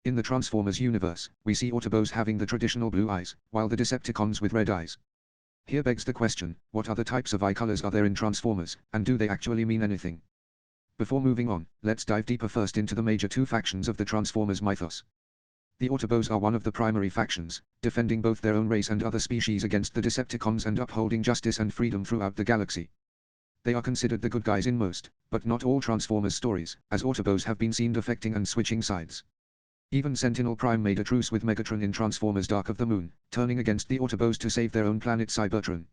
In the Transformers universe, we see Autobots having the traditional blue eyes, while the Decepticons with red eyes. Here begs the question, what other types of eye colors are there in Transformers, and do they actually mean anything? Before moving on, let's dive deeper first into the major two factions of the Transformers mythos. The Autobots are one of the primary factions, defending both their own race and other species against the Decepticons and upholding justice and freedom throughout the galaxy. They are considered the good guys in most, but not all Transformers stories, as Autobots have been seen defecting and switching sides. Even Sentinel Prime made a truce with Megatron in Transformers Dark of the Moon, turning against the Autobots to save their own planet Cybertron.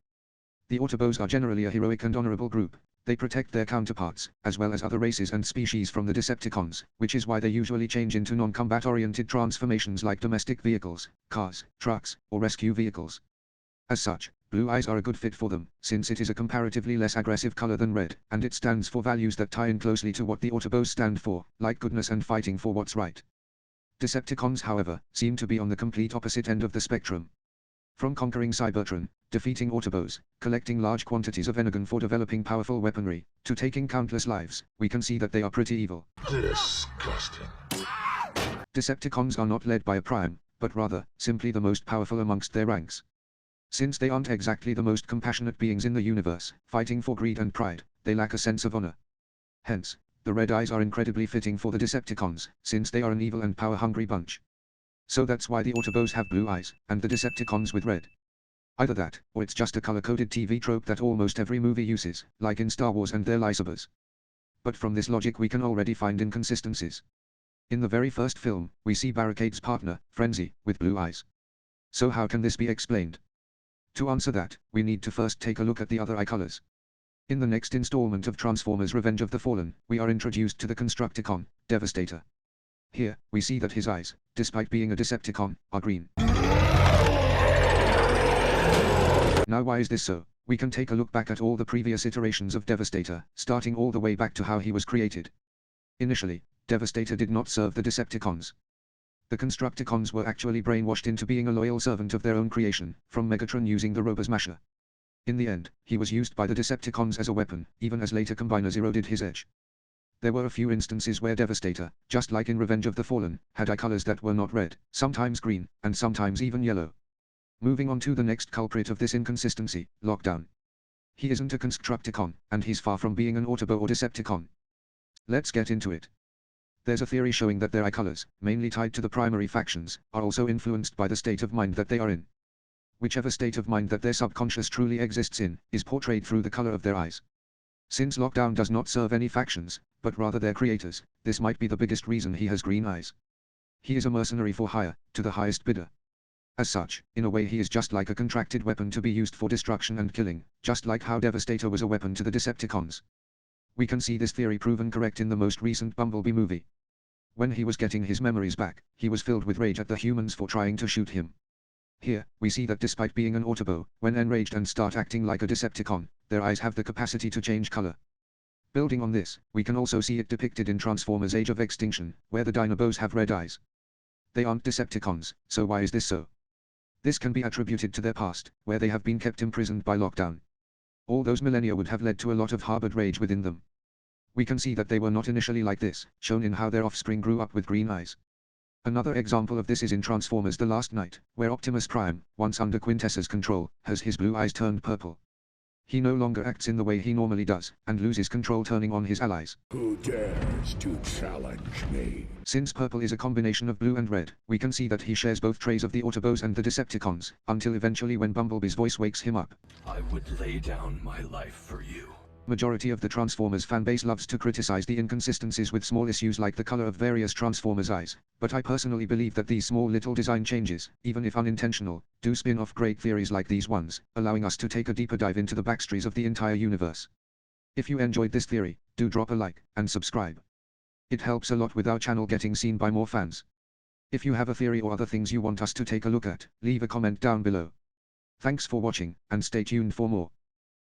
The Autobots are generally a heroic and honorable group. They protect their counterparts, as well as other races and species from the Decepticons, which is why they usually change into non-combat-oriented transformations like domestic vehicles, cars, trucks, or rescue vehicles. As such, blue eyes are a good fit for them, since it is a comparatively less aggressive color than red, and it stands for values that tie in closely to what the Autobots stand for, like goodness and fighting for what's right. Decepticons, however, seem to be on the complete opposite end of the spectrum. From conquering Cybertron, defeating Autobots, collecting large quantities of energon for developing powerful weaponry, to taking countless lives, we can see that they are pretty evil. Disgusting. Decepticons are not led by a prime, but rather, simply the most powerful amongst their ranks. Since they aren't exactly the most compassionate beings in the universe, fighting for greed and pride, they lack a sense of honor. Hence, the red eyes are incredibly fitting for the Decepticons, since they are an evil and power-hungry bunch. So that's why the Autobots have blue eyes, and the Decepticons with red. Either that, or it's just a color-coded TV trope that almost every movie uses, like in Star Wars and their lightsabers. But from this logic we can already find inconsistencies. In the very first film, we see Barricade's partner, Frenzy, with blue eyes. So how can this be explained? To answer that, we need to first take a look at the other eye colors. In the next installment of Transformers Revenge of the Fallen, we are introduced to the Constructicon, Devastator. Here, we see that his eyes, despite being a Decepticon, are green. Now why is this so? We can take a look back at all the previous iterations of Devastator, starting all the way back to how he was created. Initially, Devastator did not serve the Decepticons. The Constructicons were actually brainwashed into being a loyal servant of their own creation, from Megatron using the Robosmasher. In the end, he was used by the Decepticons as a weapon, even as later combiners eroded his edge. There were a few instances where Devastator, just like in Revenge of the Fallen, had eye colors that were not red, sometimes green, and sometimes even yellow. Moving on to the next culprit of this inconsistency, Lockdown. He isn't a Constructicon, and he's far from being an Autobot or Decepticon. Let's get into it. There's a theory showing that their eye colors, mainly tied to the primary factions, are also influenced by the state of mind that they are in. Whichever state of mind that their subconscious truly exists in, is portrayed through the color of their eyes. Since Lockdown does not serve any factions, but rather their creators, this might be the biggest reason he has green eyes. He is a mercenary for hire, to the highest bidder. As such, in a way he is just like a contracted weapon to be used for destruction and killing, just like how Devastator was a weapon to the Decepticons. We can see this theory proven correct in the most recent Bumblebee movie. When he was getting his memories back, he was filled with rage at the humans for trying to shoot him. Here, we see that despite being an Autobot, when enraged and start acting like a Decepticon, their eyes have the capacity to change color. Building on this, we can also see it depicted in Transformers Age of Extinction, where the Dinobos have red eyes. They aren't Decepticons, so why is this so? This can be attributed to their past, where they have been kept imprisoned by Lockdown. All those millennia would have led to a lot of harbored rage within them. We can see that they were not initially like this, shown in how their offspring grew up with green eyes. Another example of this is in Transformers The Last Knight, where Optimus Prime, once under Quintessa's control, has his blue eyes turned purple. He no longer acts in the way he normally does, and loses control turning on his allies. Who dares to challenge me? Since purple is a combination of blue and red, we can see that he shares both traits of the Autobots and the Decepticons, until eventually when Bumblebee's voice wakes him up. I would lay down my life for you. Majority of the Transformers fanbase loves to criticize the inconsistencies with small issues like the color of various Transformers' eyes, but I personally believe that these small little design changes, even if unintentional, do spin off great theories like these ones, allowing us to take a deeper dive into the backstories of the entire universe. If you enjoyed this theory, do drop a like, and subscribe. It helps a lot with our channel getting seen by more fans. If you have a theory or other things you want us to take a look at, leave a comment down below. Thanks for watching, and stay tuned for more.